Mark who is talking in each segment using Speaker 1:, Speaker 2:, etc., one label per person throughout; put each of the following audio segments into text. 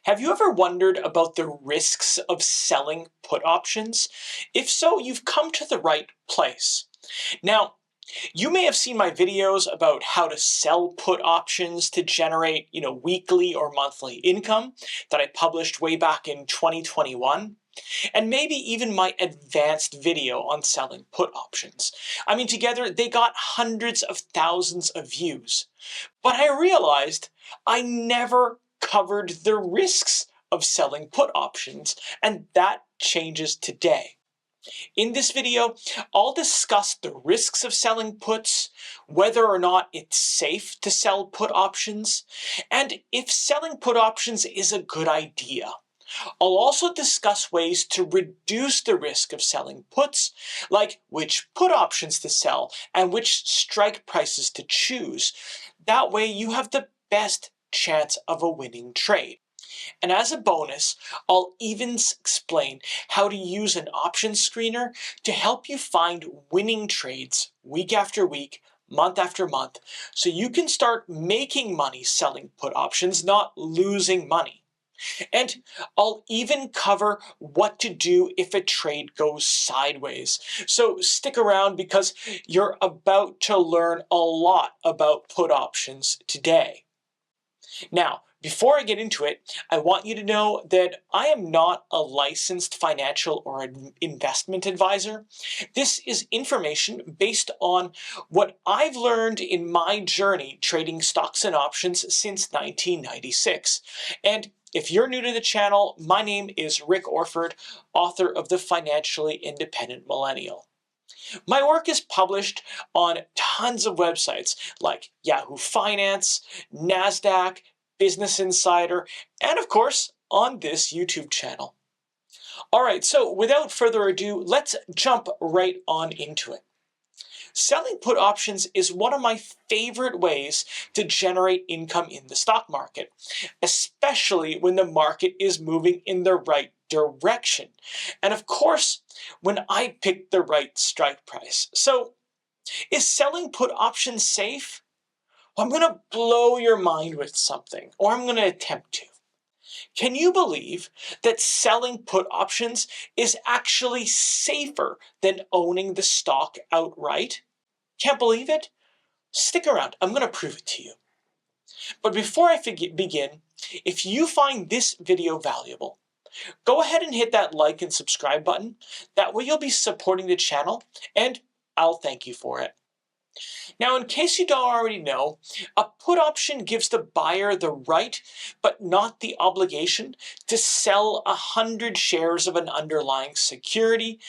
Speaker 1: Have you ever wondered about the risks of selling put options? If so, you've come to the right place. Now, you may have seen my videos about how to sell put options to generate, weekly or monthly income that I published way back in 2021. And maybe even my advanced video on selling put options. I mean, together they got hundreds of thousands of views. But I realized I never covered the risks of selling put options, and that changes today. In this video, I'll discuss the risks of selling puts, whether or not it's safe to sell put options, and if selling put options is a good idea. I'll also discuss ways to reduce the risk of selling puts, like which put options to sell and which strike prices to choose. That way you have the best chance of a winning trade. And as a bonus, I'll even explain how to use an option screener to help you find winning trades week after week, month after month, so you can start making money selling put options, not losing money. And I'll even cover what to do if a trade goes sideways. So stick around because you're about to learn a lot about put options today. Now, before I get into it, I want you to know that I am not a licensed financial or investment advisor. This is information based on what I've learned in my journey trading stocks and options since 1996. And if you're new to the channel, my name is Rick Orford, author of the Financially Independent Millennial. My work is published on tons of websites like Yahoo Finance, NASDAQ, Business Insider, and of course, on this YouTube channel. All right, so without further ado, let's jump right on into it. Selling put options is one of my favorite ways to generate income in the stock market, especially when the market is moving in the right direction. And of course, when I pick the right strike price. So, is selling put options safe? Well, I'm going to blow your mind with something, or I'm going to attempt to. Can you believe that selling put options is actually safer than owning the stock outright? Can't believe it? Stick around, I'm going to prove it to you. But before I begin, if you find this video valuable, go ahead and hit that like and subscribe button. That way you'll be supporting the channel, and I'll thank you for it. Now, in case you don't already know, a put option gives the buyer the right, but not the obligation, to sell 100 shares of an underlying security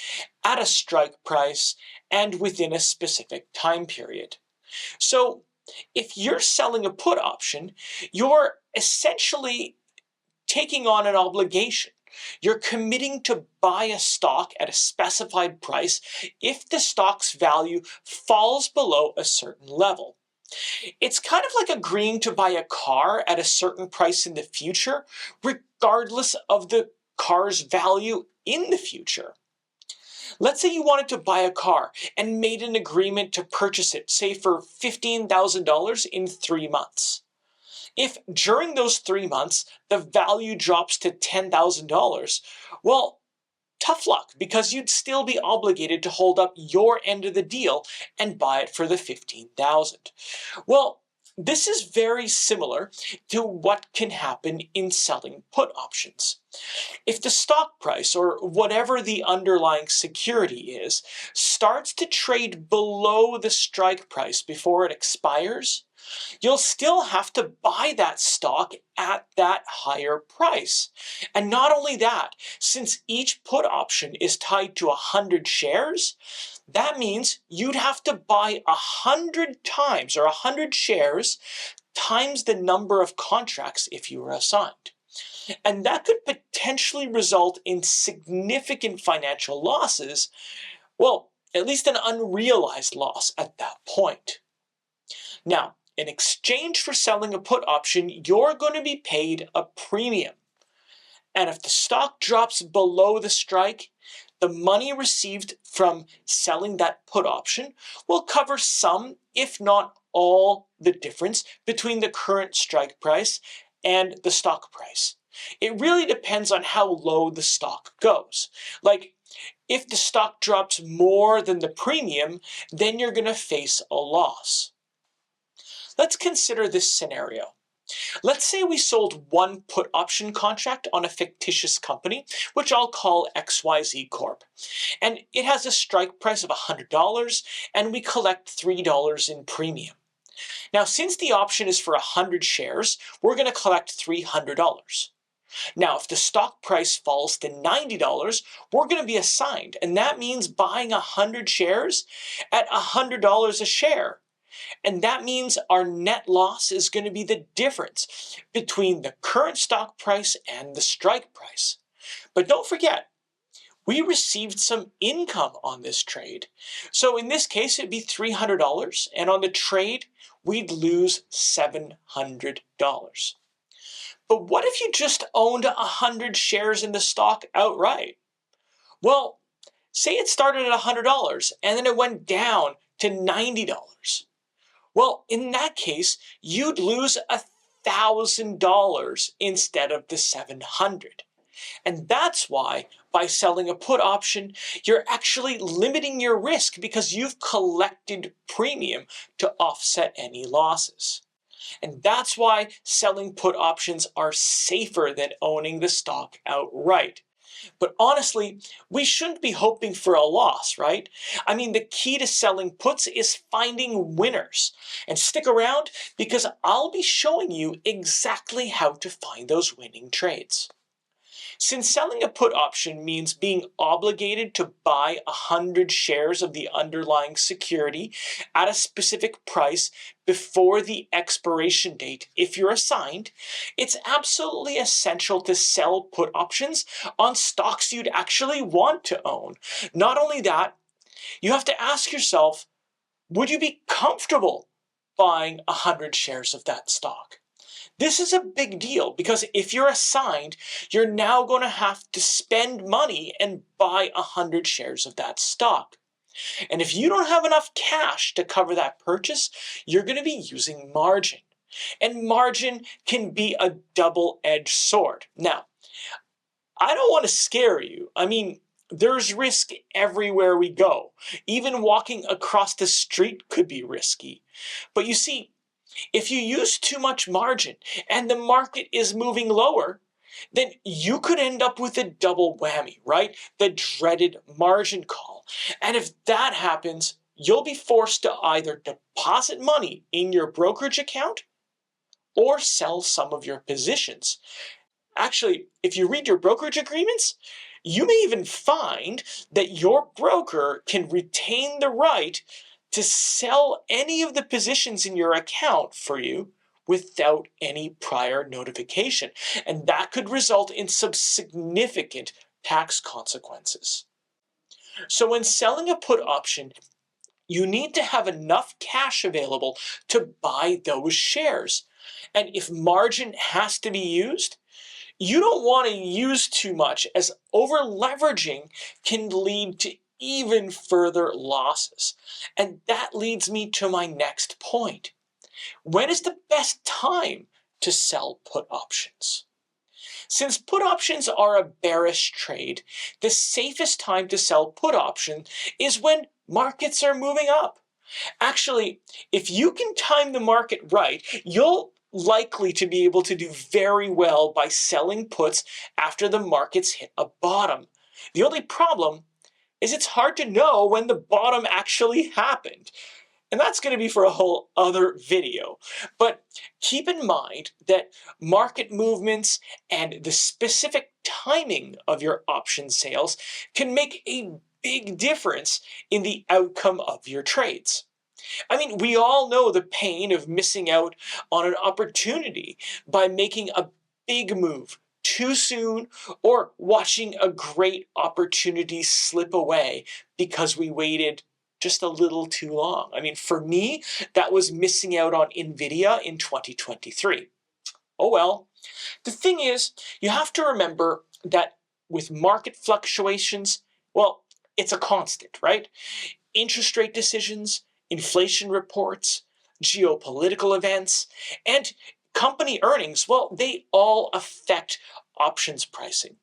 Speaker 1: at a strike price and within a specific time period. So, if you're selling a put option, you're essentially taking on an obligation. You're committing to buy a stock at a specified price if the stock's value falls below a certain level. It's kind of like agreeing to buy a car at a certain price in the future, regardless of the car's value in the future. Let's say you wanted to buy a car and made an agreement to purchase it, say for $15,000 in 3 months. If during those 3 months, the value drops to $10,000, well, tough luck, because you'd still be obligated to hold up your end of the deal and buy it for the $15,000. Well, this is very similar to what can happen in selling put options. If the stock price, or whatever the underlying security is, starts to trade below the strike price before it expires, you'll still have to buy that stock at that higher price. And not only that, since each put option is tied to 100 shares, that means you'd have to buy 100 times, or 100 shares times the number of contracts if you were assigned. And that could potentially result in significant financial losses, well, at least an unrealized loss at that point. Now, in exchange for selling a put option, you're going to be paid a premium. And if the stock drops below the strike, the money received from selling that put option will cover some, if not all, the difference between the current strike price and the stock price. It really depends on how low the stock goes. Like, if the stock drops more than the premium, then you're going to face a loss. Let's consider this scenario. Let's say we sold one put option contract on a fictitious company, which I'll call XYZ Corp. And it has a strike price of $100, and we collect $3 in premium. Now, since the option is for 100 shares, we're going to collect $300. Now, if the stock price falls to $90, we're going to be assigned, and that means buying 100 shares at $100 a share. And that means our net loss is going to be the difference between the current stock price and the strike price. But don't forget, we received some income on this trade. So in this case, it'd be $300, and on the trade, we'd lose $700. But what if you just owned 100 shares in the stock outright? Well, say it started at $100 and then it went down to $90. Well, in that case, you'd lose $1,000 instead of the $700. And that's why, by selling a put option, you're actually limiting your risk because you've collected premium to offset any losses. And that's why selling put options are safer than owning the stock outright. But honestly, we shouldn't be hoping for a loss, right? I mean, the key to selling puts is finding winners. And stick around because I'll be showing you exactly how to find those winning trades. Since selling a put option means being obligated to buy 100 shares of the underlying security at a specific price before the expiration date if you're assigned, it's absolutely essential to sell put options on stocks you'd actually want to own. Not only that, you have to ask yourself, would you be comfortable buying 100 shares of that stock? This is a big deal because if you're assigned, you're now going to have to spend money and buy 100 shares of that stock. And if you don't have enough cash to cover that purchase, you're going to be using margin. And margin can be a double-edged sword. Now, I don't want to scare you. I mean, there's risk everywhere we go. Even walking across the street could be risky. But you see, if you use too much margin and the market is moving lower, then you could end up with a double whammy, right? The dreaded margin call. And if that happens, you'll be forced to either deposit money in your brokerage account or sell some of your positions. Actually, if you read your brokerage agreements, you may even find that your broker can retain the right to sell any of the positions in your account for you without any prior notification. And that could result in some significant tax consequences. So when selling a put option, you need to have enough cash available to buy those shares. And if margin has to be used, you don't want to use too much, as over leveraging can lead to even further losses. And that leads me to my next point. When is the best time to sell put options? Since put options are a bearish trade, the safest time to sell put option is when markets are moving up. Actually, if you can time the market right, you'll likely to be able to do very well by selling puts after the markets hit a bottom. The only problem is it's hard to know when the bottom actually happened. And that's going to be for a whole other video. But keep in mind that market movements and the specific timing of your option sales can make a big difference in the outcome of your trades. I mean, we all know the pain of missing out on an opportunity by making a big move too soon or watching a great opportunity slip away because we waited just a little too long. I mean, for me, that was missing out on Nvidia in 2023. Oh well. The thing is, you have to remember that with market fluctuations, well, it's a constant, right? Interest rate decisions, inflation reports, geopolitical events, and company earnings, well, they all affect options pricing.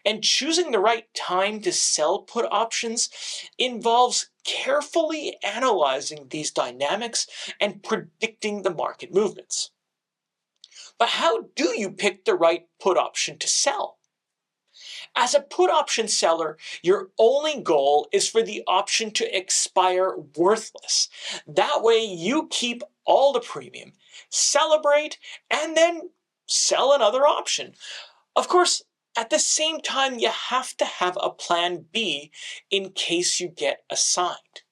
Speaker 1: And choosing the right time to sell put options involves carefully analyzing these dynamics and predicting the market movements. But how do you pick the right put option to sell? As a put option seller, your only goal is for the option to expire worthless. That way you keep all the premium, celebrate, and then sell another option. Of course, at the same time, you have to have a plan B in case you get assigned.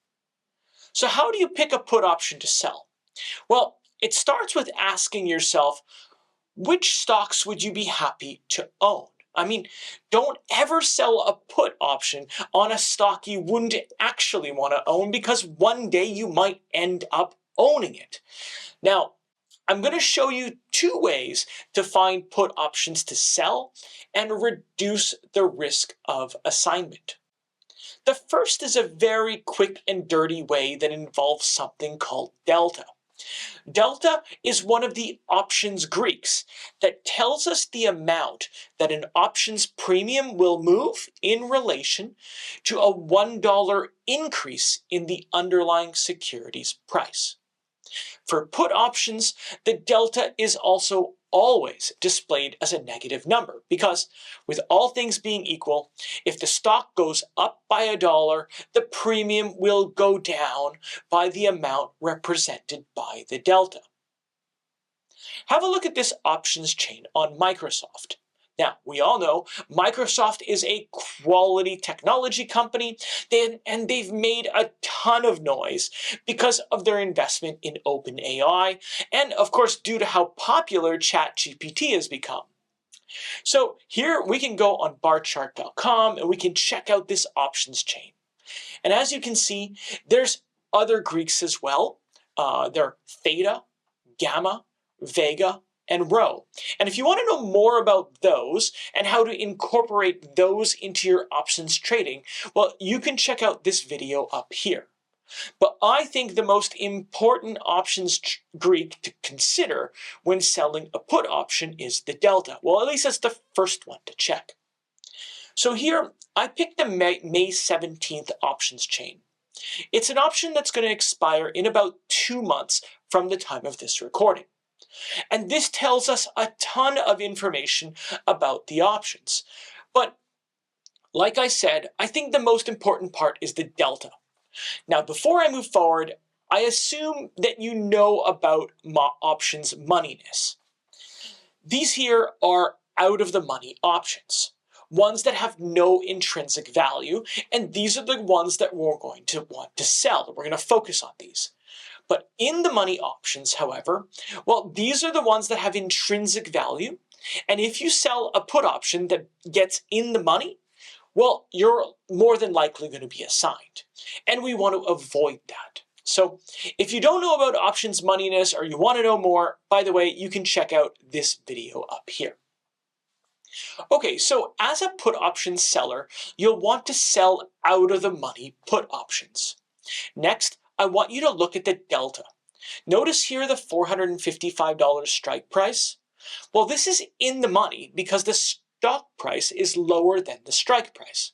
Speaker 1: So how do you pick a put option to sell? Well, it starts with asking yourself, which stocks would you be happy to own? I mean, don't ever sell a put option on a stock you wouldn't actually want to own because one day you might end up owning it. Now, I'm going to show you two ways to find put options to sell and reduce the risk of assignment. The first is a very quick and dirty way that involves something called delta. Delta is one of the options Greeks that tells us the amount that an options premium will move in relation to a $1 increase in the underlying security's price. For put options, the delta is also always displayed as a negative number because, with all things being equal, if the stock goes up by $1, the premium will go down by the amount represented by the delta. Have a look at this options chain on Microsoft. Now, we all know Microsoft is a quality technology company, and they've made a ton of noise because of their investment in OpenAI, and of course, due to how popular ChatGPT has become. So here we can go on barchart.com and we can check out this options chain. And as you can see, there's other Greeks as well. There are theta, gamma, vega, and rho. And if you want to know more about those and how to incorporate those into your options trading, well, you can check out this video up here. But I think the most important options Greek to consider when selling a put option is the delta. Well, at least that's the first one to check. So here, I picked the May 17th options chain. It's an option that's going to expire in about 2 months from the time of this recording. And this tells us a ton of information about the options. But like I said, I think the most important part is the delta. Now, before I move forward, I assume that you know about options moneyness. These here are out of the money options, ones that have no intrinsic value, and these are the ones that we're going to want to sell. We're going to focus on these. But in the money options, however, well, these are the ones that have intrinsic value. And if you sell a put option that gets in the money, well, you're more than likely going to be assigned. And we want to avoid that. So if you don't know about options moneyness or you want to know more, by the way, you can check out this video up here. Okay, so as a put option seller, you'll want to sell out of the money put options. Next, I want you to look at the delta. Notice here the $455 strike price. Well, this is in the money because the stock price is lower than the strike price.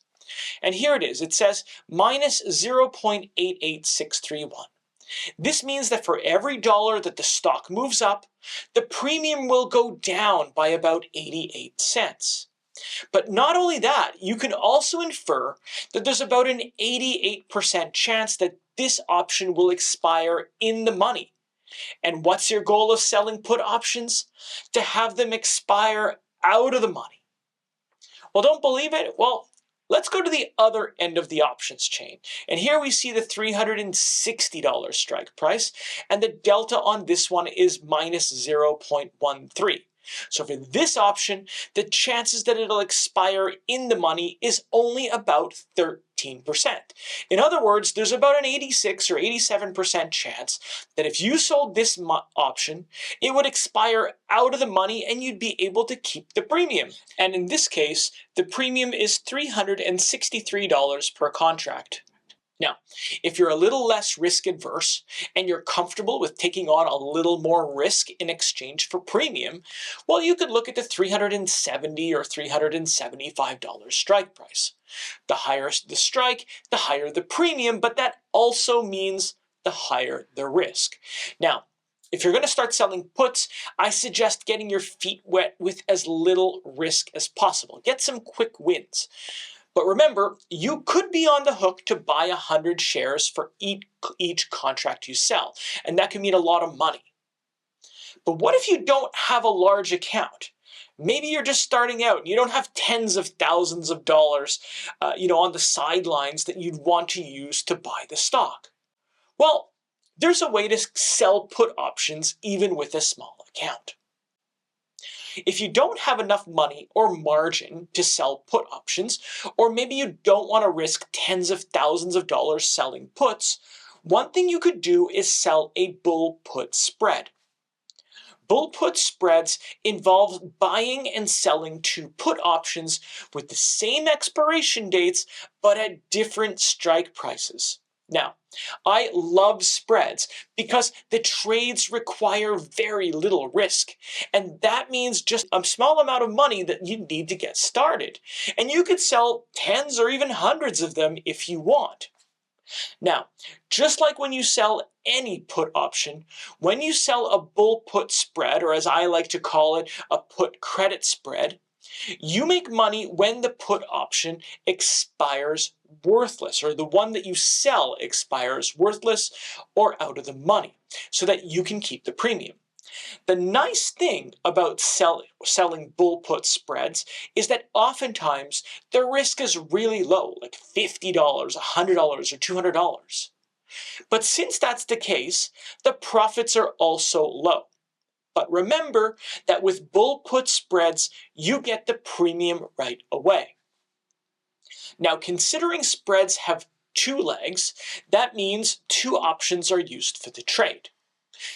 Speaker 1: And here it is. It says minus 0.88631. This means that for every dollar that the stock moves up, the premium will go down by about 88 cents. But not only that, you can also infer that there's about an 88% chance that this option will expire in the money. And what's your goal of selling put options? To have them expire out of the money. Well, don't believe it? Well, let's go to the other end of the options chain. And here we see the $360 strike price, and the delta on this one is minus 0.13. So for this option, the chances that it'll expire in the money is only about 13%. In other words, there's about an 86 or 87% chance that if you sold this option, it would expire out of the money and you'd be able to keep the premium. And in this case, the premium is $363 per contract. Now, if you're a little less risk adverse and you're comfortable with taking on a little more risk in exchange for premium, well, you could look at the $370 or $375 strike price. The higher the strike, the higher the premium, but that also means the higher the risk. Now, if you're going to start selling puts, I suggest getting your feet wet with as little risk as possible. Get some quick wins. But remember, you could be on the hook to buy 100 shares for each contract you sell, and that can mean a lot of money. But what if you don't have a large account? Maybe you're just starting out and you don't have tens of thousands of dollars on the sidelines that you'd want to use to buy the stock. Well, there's a way to sell put options even with a small account. If you don't have enough money or margin to sell put options, or maybe you don't want to risk tens of thousands of dollars selling puts, one thing you could do is sell a bull put spread. Bull put spreads involve buying and selling two put options with the same expiration dates, but at different strike prices. Now, I love spreads because the trades require very little risk, and that means just a small amount of money that you need to get started. And you could sell tens or even hundreds of them if you want. Now, just like when you sell any put option, when you sell a bull put spread, or as I like to call it, a put credit spread, you make money when the put option expires worthless, or the one that you sell expires worthless or out of the money, so that you can keep the premium. The nice thing about selling bull put spreads is that oftentimes the risk is really low, like $50, $100, or $200. But since that's the case, the profits are also low. But remember that with bull put spreads, you get the premium right away. Now, considering spreads have two legs, that means two options are used for the trade.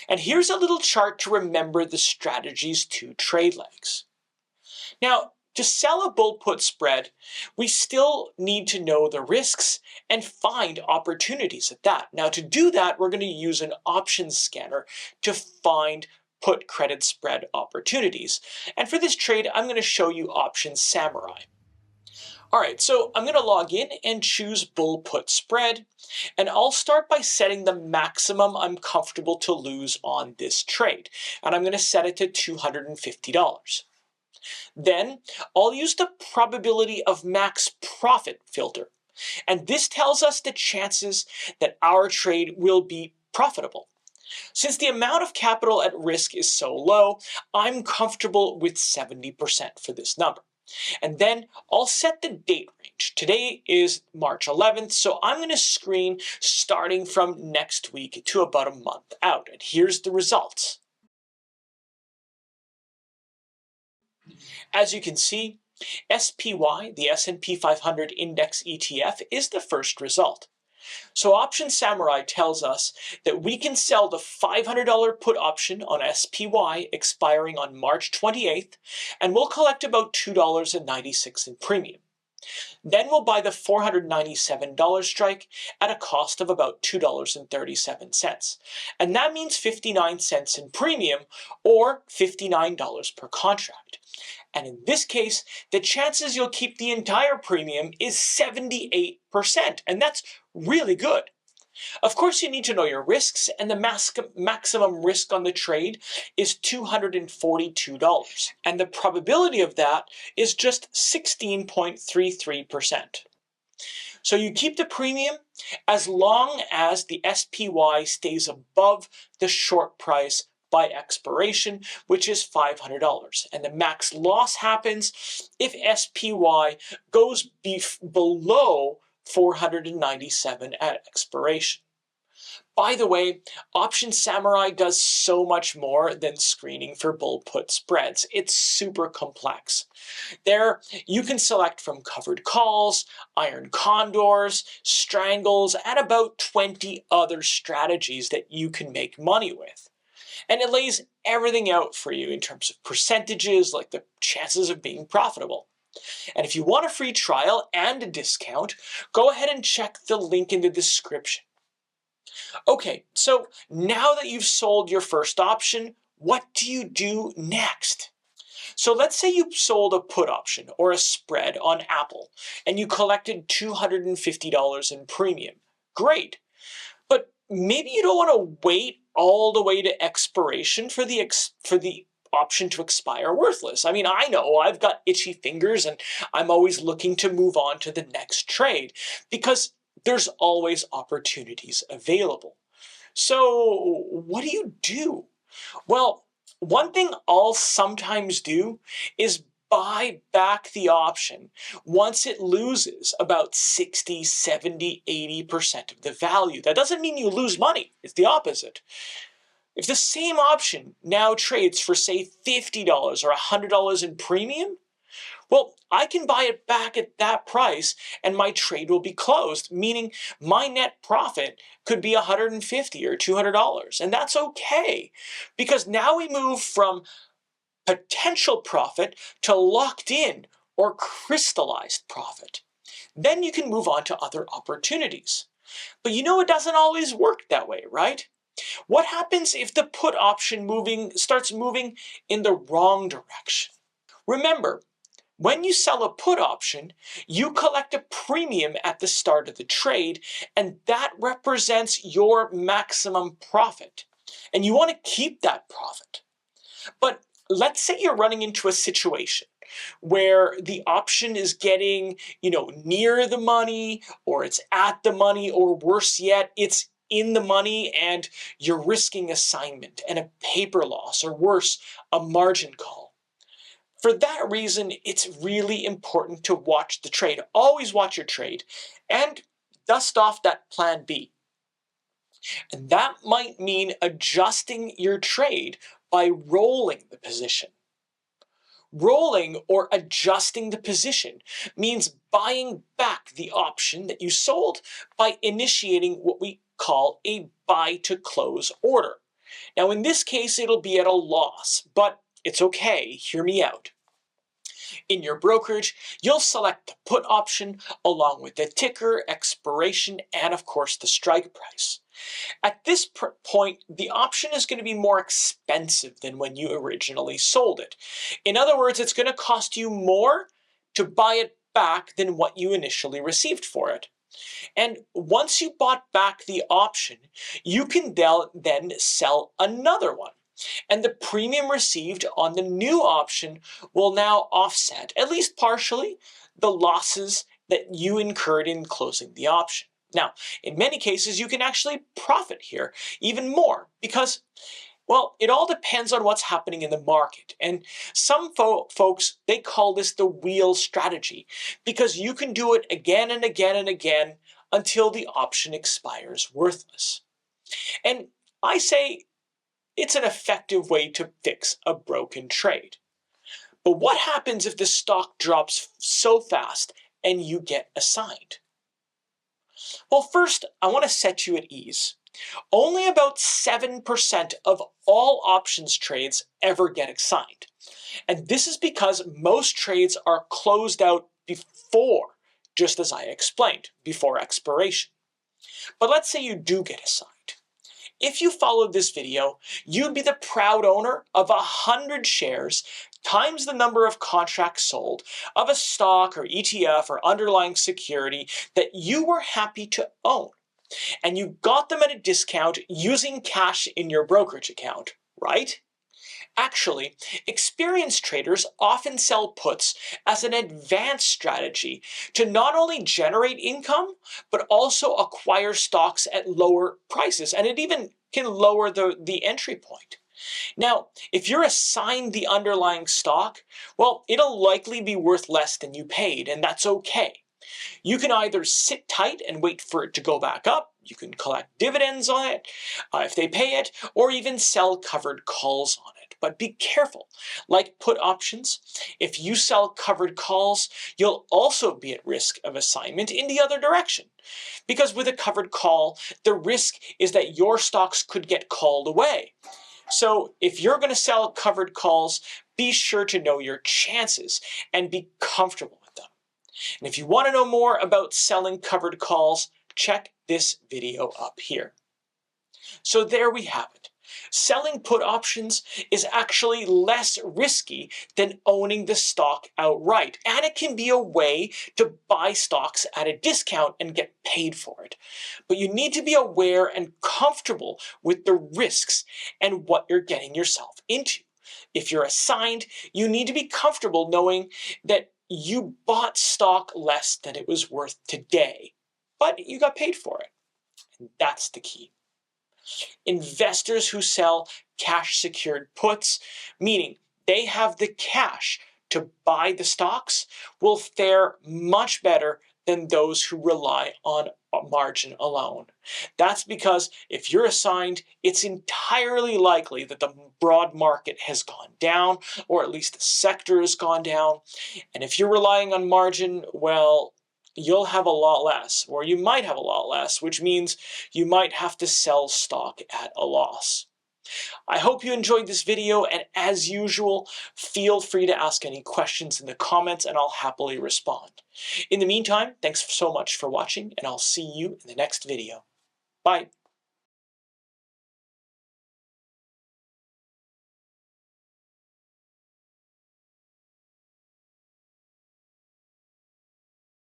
Speaker 1: And here's a little chart to remember the strategy's two trade legs. Now, to sell a bull put spread, we still need to know the risks and find opportunities at that. Now, to do that, we're going to use an options scanner to find put credit spread opportunities. And for this trade, I'm going to show you Options Samurai. All right, so I'm going to log in and choose bull put spread, and I'll start by setting the maximum I'm comfortable to lose on this trade, and I'm going to set it to $250. Then I'll use the probability of max profit filter, and this tells us the chances that our trade will be profitable. Since the amount of capital at risk is so low, I'm comfortable with 70% for this number. And then I'll set the date range. Today is March 11th, so I'm going to screen starting from next week to about a month out. And here's the results. As you can see, SPY, the S&P 500 Index ETF, is the first result. So Option Samurai tells us that we can sell the $500 put option on SPY expiring on March 28th, and we'll collect about $2.96 in premium. Then we'll buy the $497 strike at a cost of about $2.37. And that means 59 cents in premium, or $59 per contract. And in this case, the chances you'll keep the entire premium is 78%, and that's really good. Of course, you need to know your risks, and the maximum risk on the trade is $242, and the probability of that is just 16.33%. So you keep the premium as long as the SPY stays above the short price by expiration, which is $500. And the max loss happens if SPY goes below 497 at expiration. By the way, Option Samurai does so much more than screening for bull put spreads. It's super complex. There, you can select from covered calls, iron condors, strangles, and about 20 other strategies that you can make money with. And it lays everything out for you in terms of percentages, like the chances of being profitable. And if you want a free trial and a discount, go ahead and check the link in the description. Okay, so now that you've sold your first option, what do you do next? So let's say you sold a put option or a spread on Apple and you collected $250 in premium. Great. But maybe you don't want to wait all the way to expiration for the option to expire worthless. I mean, I know I've got itchy fingers and I'm always looking to move on to the next trade because there's always opportunities available. So what do you do? Well, one thing I'll sometimes do is buy back the option once it loses about 60, 70, 80% of the value. That doesn't mean you lose money. It's the opposite. If the same option now trades for, say, $50 or $100 in premium, well, I can buy it back at that price and my trade will be closed, meaning my net profit could be $150 or $200. And that's okay, because now we move from potential profit to locked in or crystallized profit. Then you can move on to other opportunities. But you know it doesn't always work that way, right? What happens if the put option starts moving in the wrong direction? Remember, when you sell a put option, you collect a premium at the start of the trade, and that represents your maximum profit. And you want to keep that profit. But let's say you're running into a situation where the option is getting, near the money, or it's at the money, or worse yet, it's in the money and you're risking assignment and a paper loss, or worse, a margin call. For that reason, it's really important to watch the trade. Always watch your trade and dust off that plan B. And that might mean adjusting your trade by rolling the position. Rolling or adjusting the position means buying back the option that you sold by initiating what we call a buy to close order. Now, in this case, it'll be at a loss, but it's okay. Hear me out. In your brokerage, you'll select the put option along with the ticker, expiration, and of course the strike price. At this point, the option is going to be more expensive than when you originally sold it. In other words, it's going to cost you more to buy it back than what you initially received for it. And once you bought back the option, you can then sell another one. And the premium received on the new option will now offset, at least partially, the losses that you incurred in closing the option. Now, in many cases, you can actually profit here even more because, well, it all depends on what's happening in the market. And some folks, they call this the wheel strategy because you can do it again and again and again until the option expires worthless. And I say it's an effective way to fix a broken trade. But what happens if the stock drops so fast and you get assigned? Well, first, I want to set you at ease. Only about 7% of all options trades ever get assigned. And this is because most trades are closed out before, just as I explained, before expiration. But let's say you do get assigned. If you followed this video, you'd be the proud owner of 100 shares times the number of contracts sold of a stock or ETF or underlying security that you were happy to own. And you got them at a discount using cash in your brokerage account, right? Actually, experienced traders often sell puts as an advanced strategy to not only generate income, but also acquire stocks at lower prices. And it even can lower the entry point. Now, if you're assigned the underlying stock, well, it'll likely be worth less than you paid, and that's okay. You can either sit tight and wait for it to go back up, you can collect dividends on it if they pay it, or even sell covered calls on it. But be careful. Like put options, if you sell covered calls, you'll also be at risk of assignment in the other direction. Because with a covered call, the risk is that your stocks could get called away. So if you're going to sell covered calls, be sure to know your chances and be comfortable with them. And if you want to know more about selling covered calls, check this video up here. So there we have it. Selling put options is actually less risky than owning the stock outright, and it can be a way to buy stocks at a discount and get paid for it. But you need to be aware and comfortable with the risks and what you're getting yourself into. If you're assigned, you need to be comfortable knowing that you bought stock less than it was worth today, but you got paid for it. And that's the key. Investors who sell cash secured puts, meaning they have the cash to buy the stocks, will fare much better than those who rely on margin alone. That's because if you're assigned, it's entirely likely that the broad market has gone down, or at least the sector has gone down. And if you're relying on margin, well, you'll have a lot less, or you might have a lot less, which means you might have to sell stock at a loss. I hope you enjoyed this video, and as usual, feel free to ask any questions in the comments and I'll happily respond. In the meantime, thanks so much for watching, and I'll see you in the next video. Bye.